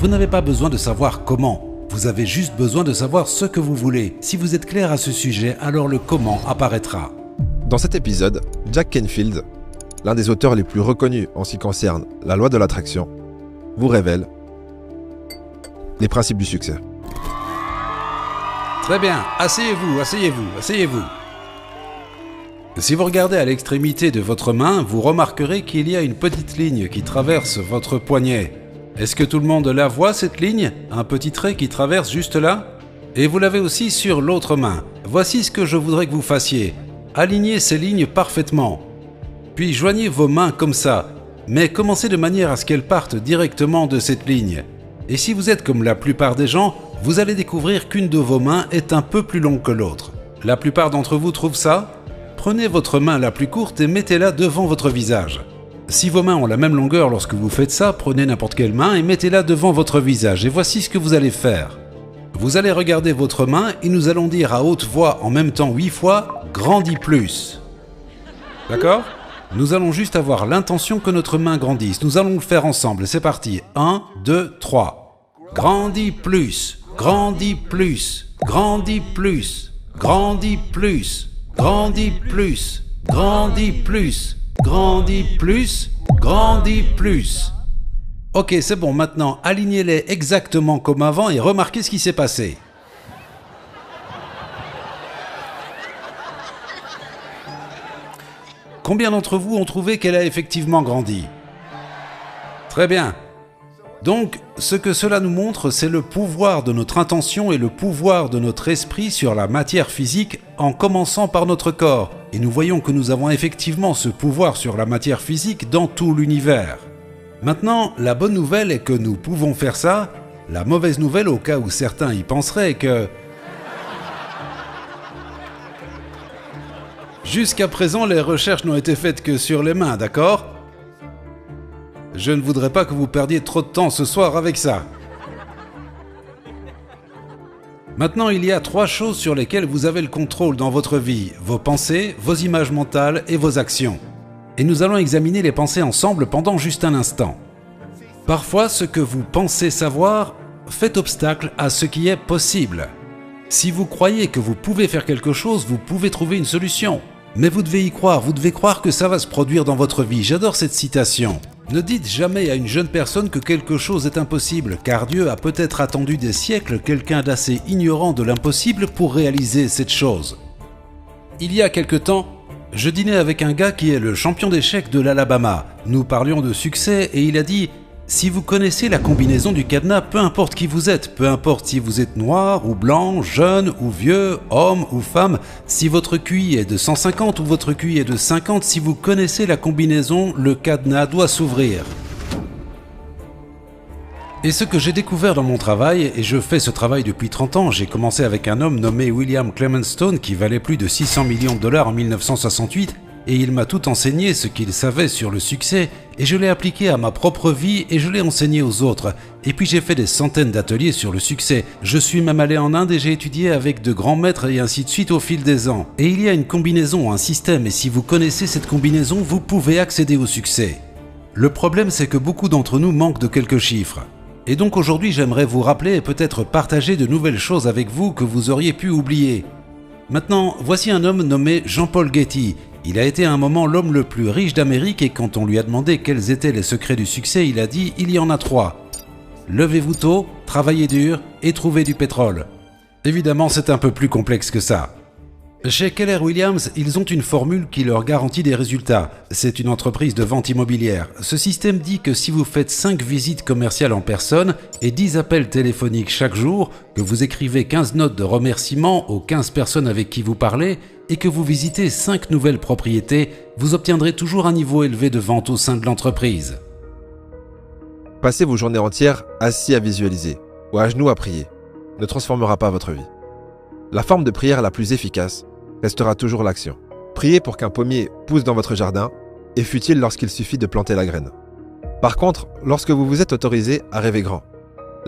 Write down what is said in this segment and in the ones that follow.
Vous n'avez pas besoin de savoir comment. Vous avez juste besoin de savoir ce que vous voulez. Si vous êtes clair à ce sujet, alors le comment apparaîtra. Dans cet épisode, Jack Canfield, l'un des auteurs les plus reconnus en ce qui concerne la loi de l'attraction, vous révèle les principes du succès. Très bien, asseyez-vous. Si vous regardez à l'extrémité de votre main, vous remarquerez qu'il y a une petite ligne qui traverse votre poignet. Est-ce que tout le monde la voit, cette ligne? Un petit trait qui traverse juste là? Et vous l'avez aussi sur l'autre main. Voici ce que je voudrais que vous fassiez. Alignez ces lignes parfaitement. Puis joignez vos mains comme ça, mais commencez de manière à ce qu'elles partent directement de cette ligne. Et si vous êtes comme la plupart des gens, vous allez découvrir qu'une de vos mains est un peu plus longue que l'autre. La plupart d'entre vous trouvent ça? Prenez votre main la plus courte et mettez-la devant votre visage. Si vos mains ont la même longueur lorsque vous faites ça, prenez n'importe quelle main et mettez-la devant votre visage. Et voici ce que vous allez faire. Vous allez regarder votre main et nous allons dire à haute voix en même temps 8 fois « Grandis plus ». D'accord? Nous allons juste avoir l'intention que notre main grandisse. Nous allons le faire ensemble. C'est parti. 1, 2, 3. Grandis plus, grandis plus, grandis plus, grandis plus, grandis plus, grandis plus. Grandis plus, grandis plus. Ok, c'est bon, maintenant, alignez-les exactement comme avant et remarquez ce qui s'est passé. Combien d'entre vous ont trouvé qu'elle a effectivement grandi? Très bien. Donc, ce que cela nous montre, c'est le pouvoir de notre intention et le pouvoir de notre esprit sur la matière physique en commençant par notre corps. Et nous voyons que nous avons effectivement ce pouvoir sur la matière physique dans tout l'univers. Maintenant, la bonne nouvelle est que nous pouvons faire ça. La mauvaise nouvelle, au cas où certains y penseraient, est que... Jusqu'à présent, les recherches n'ont été faites que sur les mains, d'accord ? Je ne voudrais pas que vous perdiez trop de temps ce soir avec ça. Maintenant, il y a 3 choses sur lesquelles vous avez le contrôle dans votre vie. Vos pensées, vos images mentales et vos actions. Et nous allons examiner les pensées ensemble pendant juste un instant. Parfois, ce que vous pensez savoir fait obstacle à ce qui est possible. Si vous croyez que vous pouvez faire quelque chose, vous pouvez trouver une solution. Mais vous devez y croire, vous devez croire que ça va se produire dans votre vie. J'adore cette citation. Ne dites jamais à une jeune personne que quelque chose est impossible, car Dieu a peut-être attendu des siècles quelqu'un d'assez ignorant de l'impossible pour réaliser cette chose. Il y a quelque temps, je dînais avec un gars qui est le champion d'échecs de l'Alabama. Nous parlions de succès et il a dit « Si vous connaissez la combinaison du cadenas, peu importe qui vous êtes, peu importe si vous êtes noir ou blanc, jeune ou vieux, homme ou femme, si votre QI est de 150 ou votre QI est de 50, si vous connaissez la combinaison, le cadenas doit s'ouvrir. » Et ce que j'ai découvert dans mon travail, et je fais ce travail depuis 30 ans, j'ai commencé avec un homme nommé William Clement Stone qui valait plus de 600 millions de dollars en 1968, et il m'a tout enseigné ce qu'il savait sur le succès, et je l'ai appliqué à ma propre vie et je l'ai enseigné aux autres. Et puis j'ai fait des centaines d'ateliers sur le succès. Je suis même allé en Inde et j'ai étudié avec de grands maîtres et ainsi de suite au fil des ans. Et il y a une combinaison, un système, et si vous connaissez cette combinaison, vous pouvez accéder au succès. Le problème, c'est que beaucoup d'entre nous manquent de quelques chiffres. Et donc aujourd'hui, j'aimerais vous rappeler et peut-être partager de nouvelles choses avec vous que vous auriez pu oublier. Maintenant, voici un homme nommé Jean-Paul Getty. Il a été à un moment l'homme le plus riche d'Amérique et quand on lui a demandé quels étaient les secrets du succès, il a dit « Il y en a 3. Levez-vous tôt, travaillez dur et trouvez du pétrole. » Évidemment, c'est un peu plus complexe que ça. Chez Keller Williams, ils ont une formule qui leur garantit des résultats. C'est une entreprise de vente immobilière. Ce système dit que si vous faites 5 visites commerciales en personne et 10 appels téléphoniques chaque jour, que vous écrivez 15 notes de remerciement aux 15 personnes avec qui vous parlez et que vous visitez 5 nouvelles propriétés, vous obtiendrez toujours un niveau élevé de vente au sein de l'entreprise. Passez vos journées entières assis à visualiser ou à genoux à prier ne transformera pas votre vie. La forme de prière la plus efficace restera toujours l'action. Priez pour qu'un pommier pousse dans votre jardin, et fût-il lorsqu'il suffit de planter la graine. Par contre, lorsque vous vous êtes autorisé à rêver grand,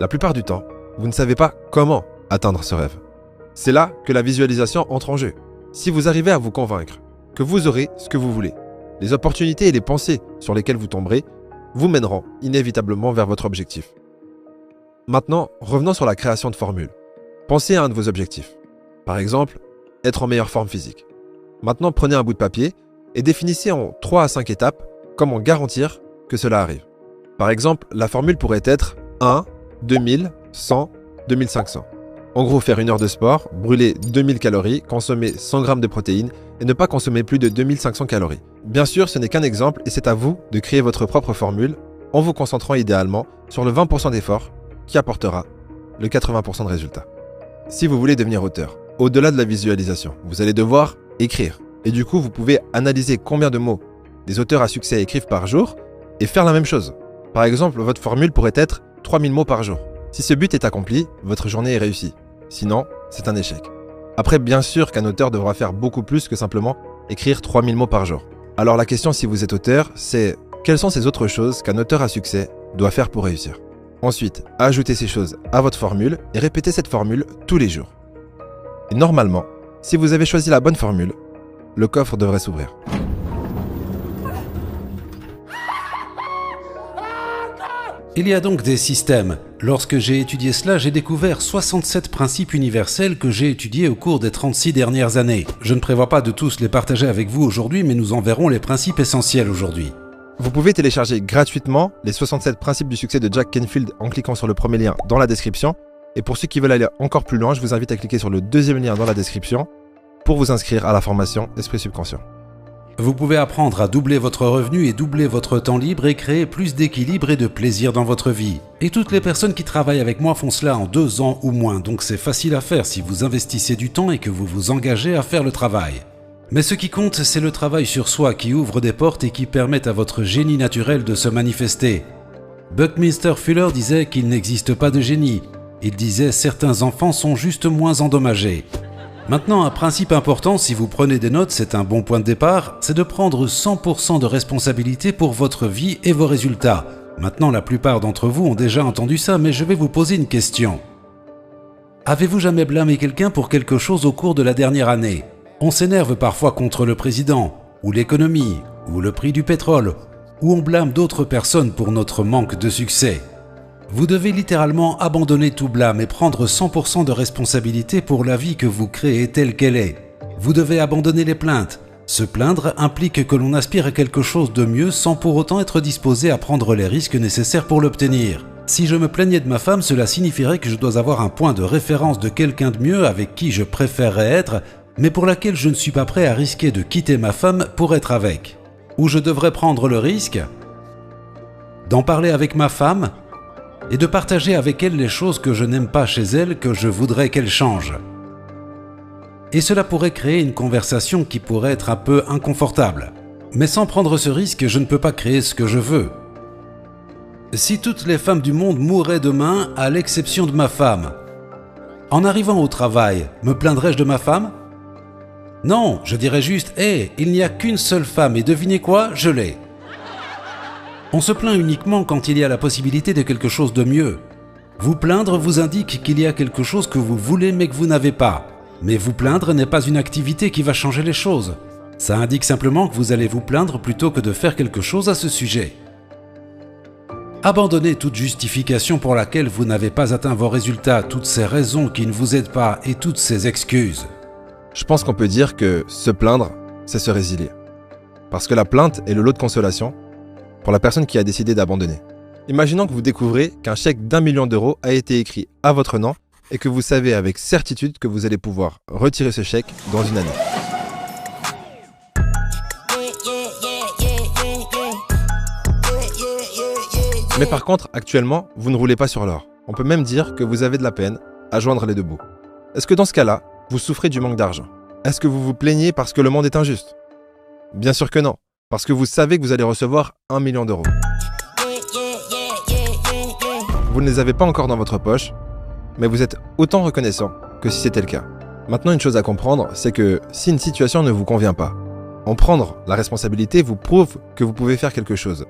la plupart du temps, vous ne savez pas comment atteindre ce rêve. C'est là que la visualisation entre en jeu. Si vous arrivez à vous convaincre que vous aurez ce que vous voulez, les opportunités et les pensées sur lesquelles vous tomberez vous mèneront inévitablement vers votre objectif. Maintenant, revenons sur la création de formules. Pensez à un de vos objectifs. Par exemple, être en meilleure forme physique. Maintenant, prenez un bout de papier et définissez en 3 à 5 étapes comment garantir que cela arrive. Par exemple, la formule pourrait être 1, 2000, 100, 2500. En gros, faire 1 heure de sport, brûler 2000 calories, consommer 100 grammes de protéines et ne pas consommer plus de 2500 calories. Bien sûr, ce n'est qu'un exemple et c'est à vous de créer votre propre formule en vous concentrant idéalement sur le 20% d'effort qui apportera le 80% de résultats. Si vous voulez devenir auteur, au-delà de la visualisation, vous allez devoir écrire. Et du coup, vous pouvez analyser combien de mots des auteurs à succès écrivent par jour et faire la même chose. Par exemple, votre formule pourrait être 3000 mots par jour. Si ce but est accompli, votre journée est réussie. Sinon, c'est un échec. Après, bien sûr qu'un auteur devra faire beaucoup plus que simplement écrire 3000 mots par jour. Alors la question si vous êtes auteur, c'est quelles sont ces autres choses qu'un auteur à succès doit faire pour réussir? Ensuite, ajoutez ces choses à votre formule et répétez cette formule tous les jours. Et normalement, si vous avez choisi la bonne formule, le coffre devrait s'ouvrir. Il y a donc des systèmes. Lorsque j'ai étudié cela, j'ai découvert 67 principes universels que j'ai étudiés au cours des 36 dernières années. Je ne prévois pas de tous les partager avec vous aujourd'hui, mais nous en verrons les principes essentiels aujourd'hui. Vous pouvez télécharger gratuitement les 67 principes du succès de Jack Canfield en cliquant sur le premier lien dans la description. Et pour ceux qui veulent aller encore plus loin, je vous invite à cliquer sur le deuxième lien dans la description pour vous inscrire à la formation Esprit Subconscient. Vous pouvez apprendre à doubler votre revenu et doubler votre temps libre et créer plus d'équilibre et de plaisir dans votre vie. Et toutes les personnes qui travaillent avec moi font cela en 2 ans ou moins, donc c'est facile à faire si vous investissez du temps et que vous vous engagez à faire le travail. Mais ce qui compte, c'est le travail sur soi qui ouvre des portes et qui permet à votre génie naturel de se manifester. Buckminster Fuller disait qu'il n'existe pas de génie. Il disait « certains enfants sont juste moins endommagés ». Maintenant, un principe important, si vous prenez des notes, c'est un bon point de départ, c'est de prendre 100% de responsabilité pour votre vie et vos résultats. Maintenant, la plupart d'entre vous ont déjà entendu ça, mais je vais vous poser une question. Avez-vous jamais blâmé quelqu'un pour quelque chose au cours de la dernière année? On s'énerve parfois contre le président, ou l'économie, ou le prix du pétrole, ou on blâme d'autres personnes pour notre manque de succès. Vous devez littéralement abandonner tout blâme et prendre 100% de responsabilité pour la vie que vous créez telle qu'elle est. Vous devez abandonner les plaintes. Se plaindre implique que l'on aspire à quelque chose de mieux sans pour autant être disposé à prendre les risques nécessaires pour l'obtenir. Si je me plaignais de ma femme, cela signifierait que je dois avoir un point de référence de quelqu'un de mieux avec qui je préférerais être, mais pour laquelle je ne suis pas prêt à risquer de quitter ma femme pour être avec. Ou je devrais prendre le risque d'en parler avec ma femme et de partager avec elle les choses que je n'aime pas chez elle, que je voudrais qu'elle change. Et cela pourrait créer une conversation qui pourrait être un peu inconfortable. Mais sans prendre ce risque, je ne peux pas créer ce que je veux. Si toutes les femmes du monde mourraient demain, à l'exception de ma femme, en arrivant au travail, me plaindrais-je de ma femme? Non, je dirais juste « Hé, il n'y a qu'une seule femme et devinez quoi, je l'ai ». On se plaint uniquement quand il y a la possibilité de quelque chose de mieux. Vous plaindre vous indique qu'il y a quelque chose que vous voulez mais que vous n'avez pas. Mais vous plaindre n'est pas une activité qui va changer les choses. Ça indique simplement que vous allez vous plaindre plutôt que de faire quelque chose à ce sujet. Abandonnez toute justification pour laquelle vous n'avez pas atteint vos résultats, toutes ces raisons qui ne vous aident pas et toutes ces excuses. Je pense qu'on peut dire que se plaindre, c'est se résilier. Parce que la plainte est le lot de consolation pour la personne qui a décidé d'abandonner. Imaginons que vous découvrez qu'un chèque d'1 million d'euros a été écrit à votre nom et que vous savez avec certitude que vous allez pouvoir retirer ce chèque dans une année. Mais par contre, actuellement, vous ne roulez pas sur l'or. On peut même dire que vous avez de la peine à joindre les deux bouts. Est-ce que dans ce cas-là, vous souffrez du manque d'argent? Est-ce que vous vous plaignez parce que le monde est injuste? Bien sûr que non. Parce que vous savez que vous allez recevoir 1 million d'euros. Vous ne les avez pas encore dans votre poche, mais vous êtes autant reconnaissant que si c'était le cas. Maintenant, une chose à comprendre, c'est que si une situation ne vous convient pas, en prendre la responsabilité vous prouve que vous pouvez faire quelque chose.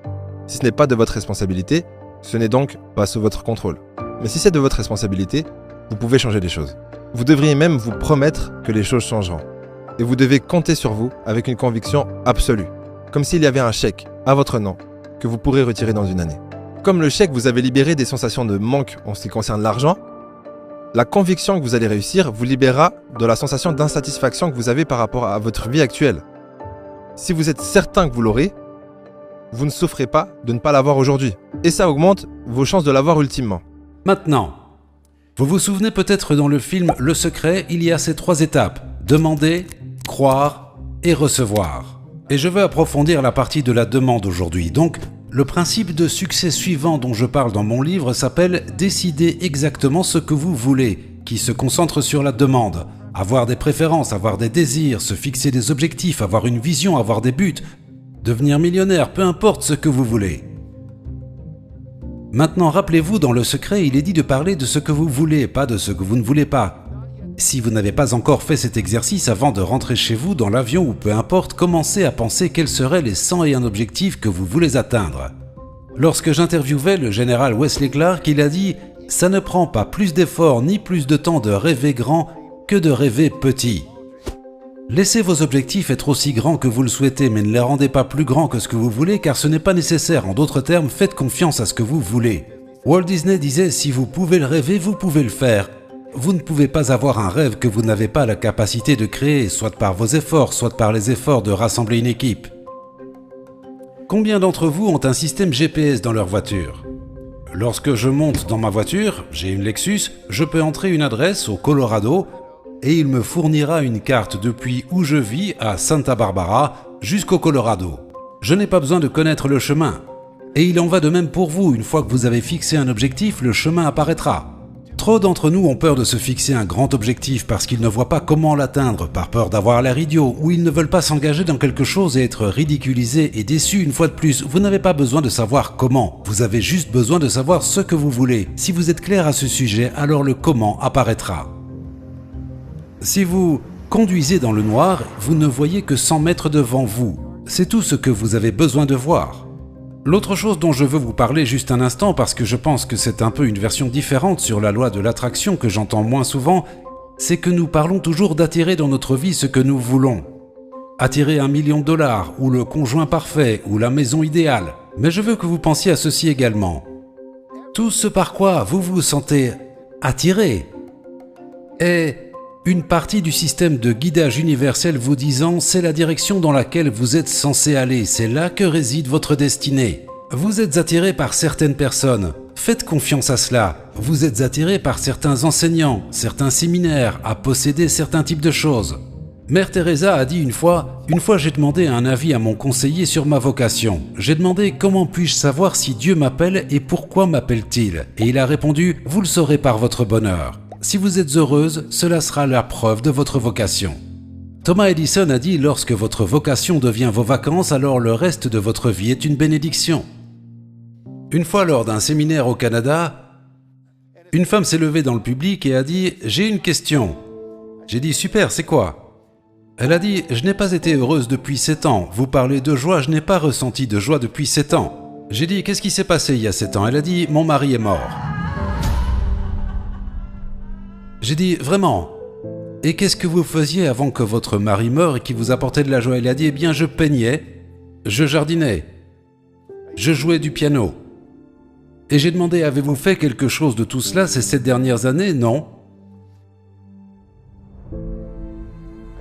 Si ce n'est pas de votre responsabilité, ce n'est donc pas sous votre contrôle. Mais si c'est de votre responsabilité, vous pouvez changer les choses. Vous devriez même vous promettre que les choses changeront. Et vous devez compter sur vous avec une conviction absolue. Comme s'il y avait un chèque à votre nom que vous pourrez retirer dans une année. Comme le chèque vous avez libéré des sensations de manque en ce qui concerne l'argent, la conviction que vous allez réussir vous libérera de la sensation d'insatisfaction que vous avez par rapport à votre vie actuelle. Si vous êtes certain que vous l'aurez, vous ne souffrez pas de ne pas l'avoir aujourd'hui. Et ça augmente vos chances de l'avoir ultimement. Maintenant, vous vous souvenez peut-être dans le film Le Secret, il y a ces 3 étapes. Demander, croire et recevoir. Et je veux approfondir la partie de la demande aujourd'hui. Donc, le principe de succès suivant dont je parle dans mon livre s'appelle « Décider exactement ce que vous voulez », qui se concentre sur la demande. Avoir des préférences, avoir des désirs, se fixer des objectifs, avoir une vision, avoir des buts, devenir millionnaire, peu importe ce que vous voulez. Maintenant, rappelez-vous, dans Le Secret, il est dit de parler de ce que vous voulez, pas de ce que vous ne voulez pas. Si vous n'avez pas encore fait cet exercice avant de rentrer chez vous, dans l'avion ou peu importe, commencez à penser quels seraient les 101 objectifs que vous voulez atteindre. Lorsque j'interviewais le général Wesley Clark, il a dit « Ça ne prend pas plus d'efforts ni plus de temps de rêver grand que de rêver petit ». Laissez vos objectifs être aussi grands que vous le souhaitez, mais ne les rendez pas plus grands que ce que vous voulez, car ce n'est pas nécessaire. En d'autres termes, faites confiance à ce que vous voulez. Walt Disney disait « Si vous pouvez le rêver, vous pouvez le faire ». Vous ne pouvez pas avoir un rêve que vous n'avez pas la capacité de créer, soit par vos efforts, soit par les efforts de rassembler une équipe. Combien d'entre vous ont un système GPS dans leur voiture ? Lorsque je monte dans ma voiture, j'ai une Lexus, je peux entrer une adresse au Colorado et il me fournira une carte depuis où je vis à Santa Barbara jusqu'au Colorado. Je n'ai pas besoin de connaître le chemin. Et il en va de même pour vous, une fois que vous avez fixé un objectif, le chemin apparaîtra. Trop d'entre nous ont peur de se fixer un grand objectif parce qu'ils ne voient pas comment l'atteindre, par peur d'avoir l'air idiot, ou ils ne veulent pas s'engager dans quelque chose et être ridiculisés et déçus une fois de plus. Vous n'avez pas besoin de savoir comment, vous avez juste besoin de savoir ce que vous voulez. Si vous êtes clair à ce sujet, alors le comment apparaîtra. Si vous conduisez dans le noir, vous ne voyez que 100 mètres devant vous. C'est tout ce que vous avez besoin de voir. L'autre chose dont je veux vous parler juste un instant, parce que je pense que c'est un peu une version différente sur la loi de l'attraction que j'entends moins souvent, c'est que nous parlons toujours d'attirer dans notre vie ce que nous voulons. Attirer $1 million, ou le conjoint parfait, ou la maison idéale. Mais je veux que vous pensiez à ceci également. Tout ce par quoi vous vous sentez attiré est une partie du système de guidage universel vous disant « c'est la direction dans laquelle vous êtes censé aller, c'est là que réside votre destinée ». Vous êtes attiré par certaines personnes, faites confiance à cela. Vous êtes attiré par certains enseignants, certains séminaires, à posséder certains types de choses. Mère Teresa a dit une fois j'ai demandé un avis à mon conseiller sur ma vocation. J'ai demandé comment puis-je savoir si Dieu m'appelle et pourquoi m'appelle-t-il ? Et il a répondu « vous le saurez par votre bonheur ». Si vous êtes heureuse, cela sera la preuve de votre vocation. Thomas Edison a dit « Lorsque votre vocation devient vos vacances, alors le reste de votre vie est une bénédiction ». Une fois lors d'un séminaire au Canada, une femme s'est levée dans le public et a dit « J'ai une question ». J'ai dit « Super, c'est quoi ?» Elle a dit « Je n'ai pas été heureuse depuis 7 ans. Vous parlez de joie, je n'ai pas ressenti de joie depuis 7 ans. » J'ai dit « Qu'est-ce qui s'est passé il y a 7 ans ?» Elle a dit « Mon mari est mort. » J'ai dit « Vraiment ? Et qu'est-ce que vous faisiez avant que votre mari meure et qui vous apportait de la joie ?» Elle a dit « Eh bien, je peignais, je jardinais, je jouais du piano. » Et j'ai demandé « Avez-vous fait quelque chose de tout cela ces 7 dernières années ? » Non.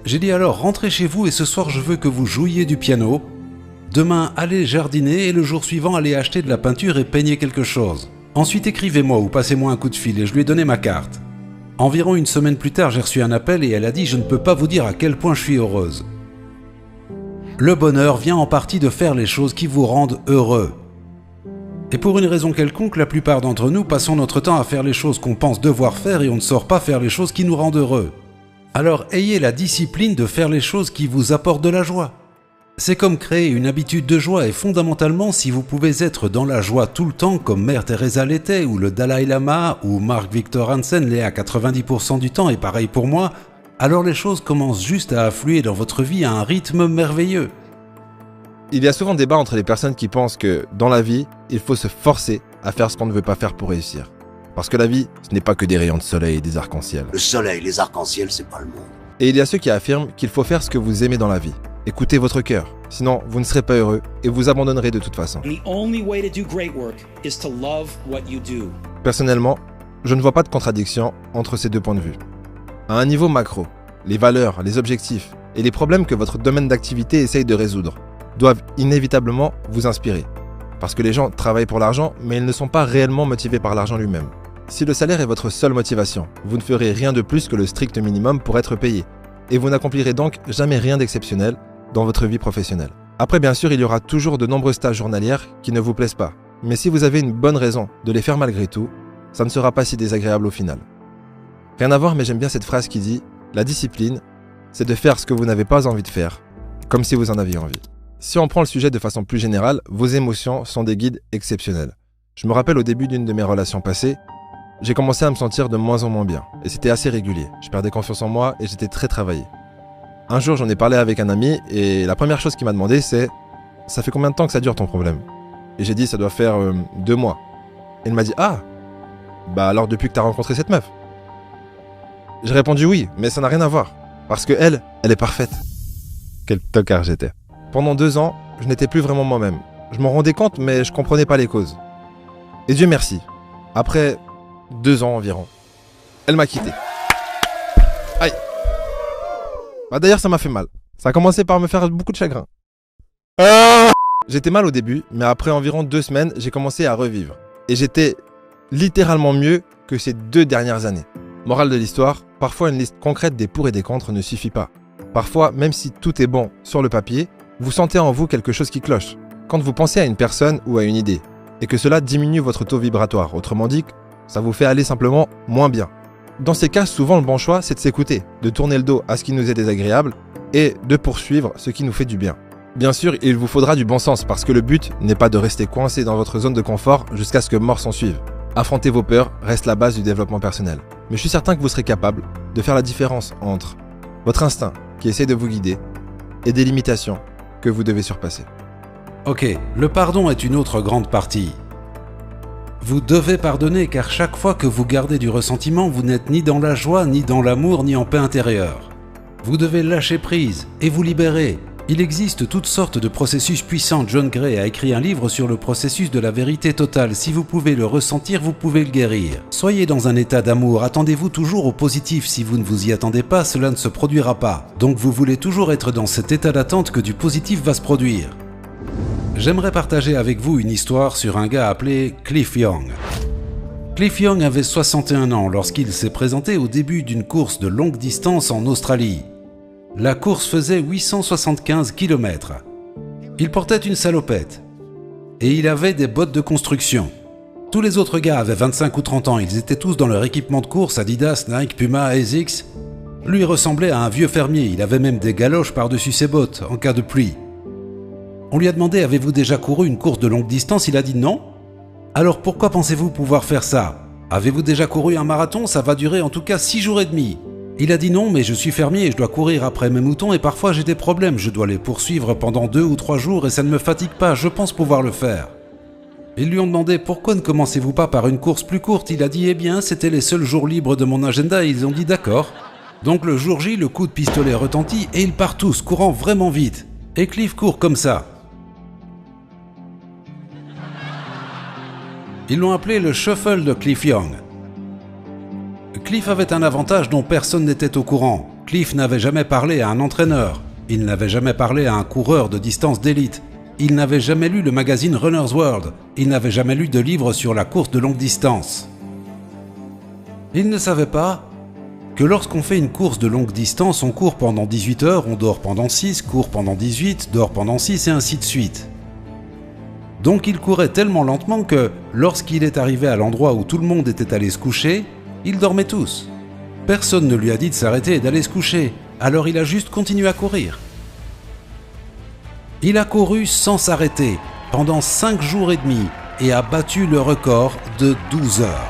J'ai dit « Alors, rentrez chez vous et ce soir, je veux que vous jouiez du piano. Demain, allez jardiner et le jour suivant, allez acheter de la peinture et peignez quelque chose. Ensuite, écrivez-moi ou passez-moi un coup de fil. » Et je lui ai donné ma carte. Environ une semaine plus tard, j'ai reçu un appel et elle a dit « Je ne peux pas vous dire à quel point je suis heureuse. » Le bonheur vient en partie de faire les choses qui vous rendent heureux. Et pour une raison quelconque, la plupart d'entre nous passons notre temps à faire les choses qu'on pense devoir faire et on ne sort pas faire les choses qui nous rendent heureux. Alors ayez la discipline de faire les choses qui vous apportent de la joie. C'est comme créer une habitude de joie et fondamentalement, si vous pouvez être dans la joie tout le temps comme Mère Teresa l'était, ou le Dalai Lama, ou Mark Victor Hansen l'est à 90% du temps et pareil pour moi, alors les choses commencent juste à affluer dans votre vie à un rythme merveilleux. Il y a souvent débat entre les personnes qui pensent que, dans la vie, il faut se forcer à faire ce qu'on ne veut pas faire pour réussir. Parce que la vie, ce n'est pas que des rayons de soleil et des arcs-en-ciel. Le soleil, les arcs-en-ciel, c'est pas le monde. Et il y a ceux qui affirment qu'il faut faire ce que vous aimez dans la vie. Écoutez votre cœur, sinon vous ne serez pas heureux et vous abandonnerez de toute façon. And the only way to do great work is to love what you do. Personnellement, je ne vois pas de contradiction entre ces deux points de vue. À un niveau macro, les valeurs, les objectifs et les problèmes que votre domaine d'activité essaye de résoudre doivent inévitablement vous inspirer. Parce que les gens travaillent pour l'argent, mais ils ne sont pas réellement motivés par l'argent lui-même. Si le salaire est votre seule motivation, vous ne ferez rien de plus que le strict minimum pour être payé, et vous n'accomplirez donc jamais rien d'exceptionnel dans votre vie professionnelle. Après, bien sûr, il y aura toujours de nombreuses tâches journalières qui ne vous plaisent pas, mais si vous avez une bonne raison de les faire malgré tout, ça ne sera pas si désagréable au final. Rien à voir, mais j'aime bien cette phrase qui dit « La discipline, c'est de faire ce que vous n'avez pas envie de faire, comme si vous en aviez envie ». Si on prend le sujet de façon plus générale, vos émotions sont des guides exceptionnels. Je me rappelle au début d'une de mes relations passées, j'ai commencé à me sentir de moins en moins bien, et c'était assez régulier. Je perdais confiance en moi et j'étais très travaillé. Un jour, j'en ai parlé avec un ami, et la première chose qu'il m'a demandé, c'est « Ça fait combien de temps que ça dure ton problème ?» Et j'ai dit « Ça doit faire 2 mois. » Et il m'a dit « Ah, bah alors depuis que t'as rencontré cette meuf ?» J'ai répondu « Oui, mais ça n'a rien à voir, parce que elle est parfaite. » Quel tocard j'étais. Pendant 2 ans, je n'étais plus vraiment moi-même. Je m'en rendais compte, mais je comprenais pas les causes. Et Dieu merci, après 2 ans environ, elle m'a quitté. Aïe. Bah d'ailleurs, ça m'a fait mal. Ça a commencé par me faire beaucoup de chagrin. J'étais mal au début, mais après environ 2 semaines, j'ai commencé à revivre. Et j'étais littéralement mieux que ces 2 dernières années. Morale de l'histoire, parfois une liste concrète des pour et des contre ne suffit pas. Parfois, même si tout est bon sur le papier, vous sentez en vous quelque chose qui cloche. Quand vous pensez à une personne ou à une idée, et que cela diminue votre taux vibratoire, autrement dit, ça vous fait aller simplement moins bien. Dans ces cas, souvent le bon choix, c'est de s'écouter, de tourner le dos à ce qui nous est désagréable, et de poursuivre ce qui nous fait du bien. Bien sûr, il vous faudra du bon sens, parce que le but n'est pas de rester coincé dans votre zone de confort jusqu'à ce que mort s'en suive. Affronter vos peurs reste la base du développement personnel. Mais je suis certain que vous serez capable de faire la différence entre votre instinct, qui essaie de vous guider, et des limitations que vous devez surpasser. Ok, le pardon est une autre grande partie. Vous devez pardonner car chaque fois que vous gardez du ressentiment, vous n'êtes ni dans la joie, ni dans l'amour, ni en paix intérieure. Vous devez lâcher prise et vous libérer. Il existe toutes sortes de processus puissants. John Gray a écrit un livre sur le processus de la vérité totale. Si vous pouvez le ressentir, vous pouvez le guérir. Soyez dans un état d'amour, attendez-vous toujours au positif. Si vous ne vous y attendez pas, cela ne se produira pas. Donc vous voulez toujours être dans cet état d'attente que du positif va se produire. J'aimerais partager avec vous une histoire sur un gars appelé Cliff Young. Cliff Young avait 61 ans lorsqu'il s'est présenté au début d'une course de longue distance en Australie. La course faisait 875 km. Il portait une salopette et il avait des bottes de construction. Tous les autres gars avaient 25 ou 30 ans, ils étaient tous dans leur équipement de course, Adidas, Nike, Puma, ASICS. Lui ressemblait à un vieux fermier, il avait même des galoches par-dessus ses bottes en cas de pluie. On lui a demandé « Avez-vous déjà couru une course de longue distance ?» Il a dit « Non ». Alors pourquoi pensez-vous pouvoir faire ça ? Avez-vous déjà couru un marathon ? Ça va durer en tout cas 6 jours et demi. Il a dit « Non, mais je suis fermier et je dois courir après mes moutons et parfois j'ai des problèmes. Je dois les poursuivre pendant 2 ou 3 jours et ça ne me fatigue pas, je pense pouvoir le faire. » Ils lui ont demandé « Pourquoi ne commencez-vous pas par une course plus courte ?» Il a dit « Eh bien, c'était les seuls jours libres de mon agenda. » Et ils ont dit « D'accord. » Donc le jour J, le coup de pistolet retentit et ils partent tous, courant vraiment vite. Et Cliff court comme ça. Ils l'ont appelé le shuffle de Cliff Young. Cliff avait un avantage dont personne n'était au courant. Cliff n'avait jamais parlé à un entraîneur. Il n'avait jamais parlé à un coureur de distance d'élite. Il n'avait jamais lu le magazine Runner's World. Il n'avait jamais lu de livre sur la course de longue distance. Il ne savait pas que lorsqu'on fait une course de longue distance, on court pendant 18 heures, on dort pendant 6, court pendant 18, dort pendant 6 et ainsi de suite. Donc il courait tellement lentement que, lorsqu'il est arrivé à l'endroit où tout le monde était allé se coucher, ils dormaient tous. Personne ne lui a dit de s'arrêter et d'aller se coucher, alors il a juste continué à courir. Il a couru sans s'arrêter, pendant 5 jours et demi, et a battu le record de 12 heures.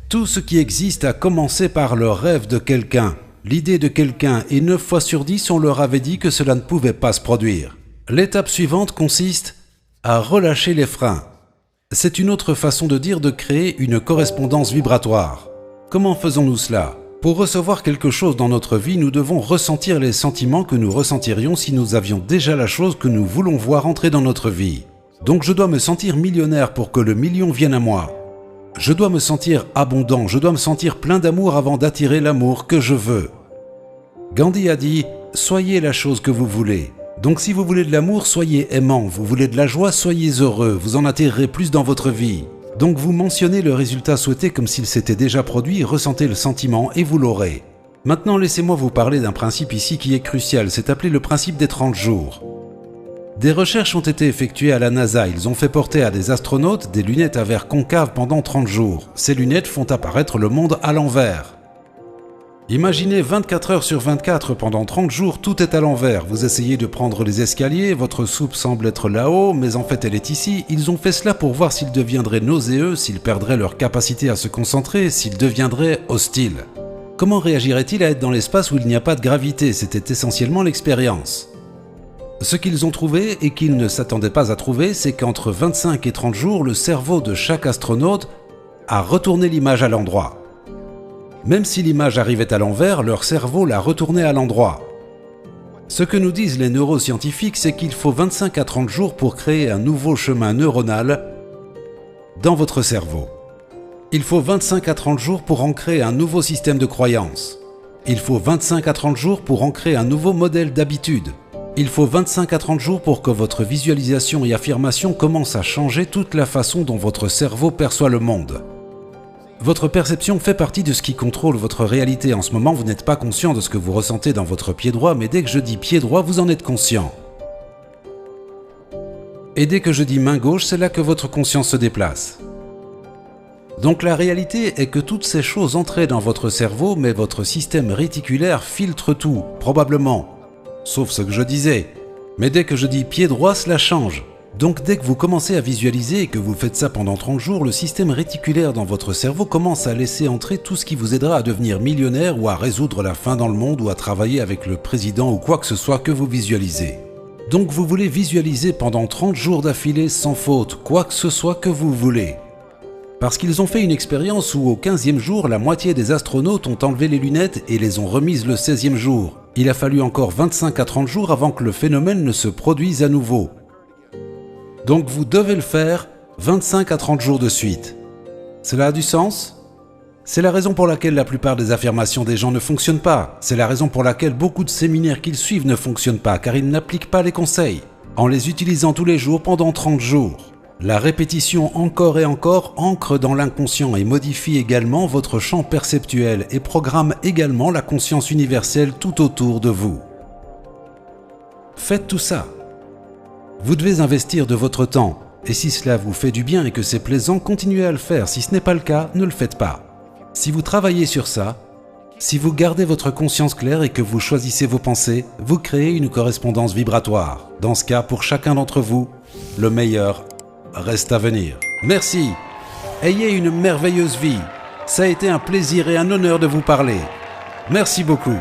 Tout ce qui existe a commencé par le rêve de quelqu'un, l'idée de quelqu'un, et 9 fois sur 10 on leur avait dit que cela ne pouvait pas se produire. L'étape suivante consiste à relâcher les freins. C'est une autre façon de dire de créer une correspondance vibratoire. Comment faisons-nous cela ? Pour recevoir quelque chose dans notre vie, nous devons ressentir les sentiments que nous ressentirions si nous avions déjà la chose que nous voulons voir entrer dans notre vie. Donc je dois me sentir millionnaire pour que le million vienne à moi. Je dois me sentir abondant, je dois me sentir plein d'amour avant d'attirer l'amour que je veux. Gandhi a dit « Soyez la chose que vous voulez ». Donc si vous voulez de l'amour, soyez aimant, vous voulez de la joie, soyez heureux, vous en attirerez plus dans votre vie. Donc vous mentionnez le résultat souhaité comme s'il s'était déjà produit, ressentez le sentiment et vous l'aurez. Maintenant laissez-moi vous parler d'un principe ici qui est crucial, c'est appelé le principe des 30 jours. Des recherches ont été effectuées à la NASA, ils ont fait porter à des astronautes des lunettes à verre concave pendant 30 jours. Ces lunettes font apparaître le monde à l'envers. Imaginez 24 heures sur 24, pendant 30 jours, tout est à l'envers. Vous essayez de prendre les escaliers, votre soupe semble être là-haut, mais en fait elle est ici. Ils ont fait cela pour voir s'ils deviendraient nauséeux, s'ils perdraient leur capacité à se concentrer, s'ils deviendraient hostiles. Comment réagirait-il à être dans l'espace où il n'y a pas de gravité ? C'était essentiellement l'expérience. Ce qu'ils ont trouvé, et qu'ils ne s'attendaient pas à trouver, c'est qu'entre 25 et 30 jours, le cerveau de chaque astronaute a retourné l'image à l'endroit. Même si l'image arrivait à l'envers, leur cerveau l'a retournée à l'endroit. Ce que nous disent les neuroscientifiques, c'est qu'il faut 25 à 30 jours pour créer un nouveau chemin neuronal dans votre cerveau. Il faut 25 à 30 jours pour ancrer un nouveau système de croyance. Il faut 25 à 30 jours pour ancrer un nouveau modèle d'habitude. Il faut 25 à 30 jours pour que votre visualisation et affirmation commencent à changer toute la façon dont votre cerveau perçoit le monde. Votre perception fait partie de ce qui contrôle votre réalité. En ce moment, vous n'êtes pas conscient de ce que vous ressentez dans votre pied droit, mais dès que je dis pied droit, vous en êtes conscient. Et dès que je dis main gauche, c'est là que votre conscience se déplace. Donc la réalité est que toutes ces choses entraient dans votre cerveau, mais votre système réticulaire filtre tout, probablement. Sauf ce que je disais. Mais dès que je dis pied droit, cela change. Donc dès que vous commencez à visualiser et que vous faites ça pendant 30 jours, le système réticulaire dans votre cerveau commence à laisser entrer tout ce qui vous aidera à devenir millionnaire ou à résoudre la faim dans le monde ou à travailler avec le président ou quoi que ce soit que vous visualisez. Donc vous voulez visualiser pendant 30 jours d'affilée sans faute, quoi que ce soit que vous voulez. Parce qu'ils ont fait une expérience où au 15e jour, la moitié des astronautes ont enlevé les lunettes et les ont remises le 16e jour. Il a fallu encore 25 à 30 jours avant que le phénomène ne se produise à nouveau. Donc vous devez le faire 25 à 30 jours de suite. Cela a du sens ? C'est la raison pour laquelle la plupart des affirmations des gens ne fonctionnent pas. C'est la raison pour laquelle beaucoup de séminaires qu'ils suivent ne fonctionnent pas, car ils n'appliquent pas les conseils. En les utilisant tous les jours pendant 30 jours. La répétition encore et encore ancre dans l'inconscient et modifie également votre champ perceptuel et programme également la conscience universelle tout autour de vous. Faites tout ça. Vous devez investir de votre temps, et si cela vous fait du bien et que c'est plaisant, continuez à le faire. Si ce n'est pas le cas, ne le faites pas. Si vous travaillez sur ça, si vous gardez votre conscience claire et que vous choisissez vos pensées, vous créez une correspondance vibratoire. Dans ce cas, pour chacun d'entre vous, le meilleur reste à venir. Merci. Ayez une merveilleuse vie. Ça a été un plaisir et un honneur de vous parler. Merci beaucoup.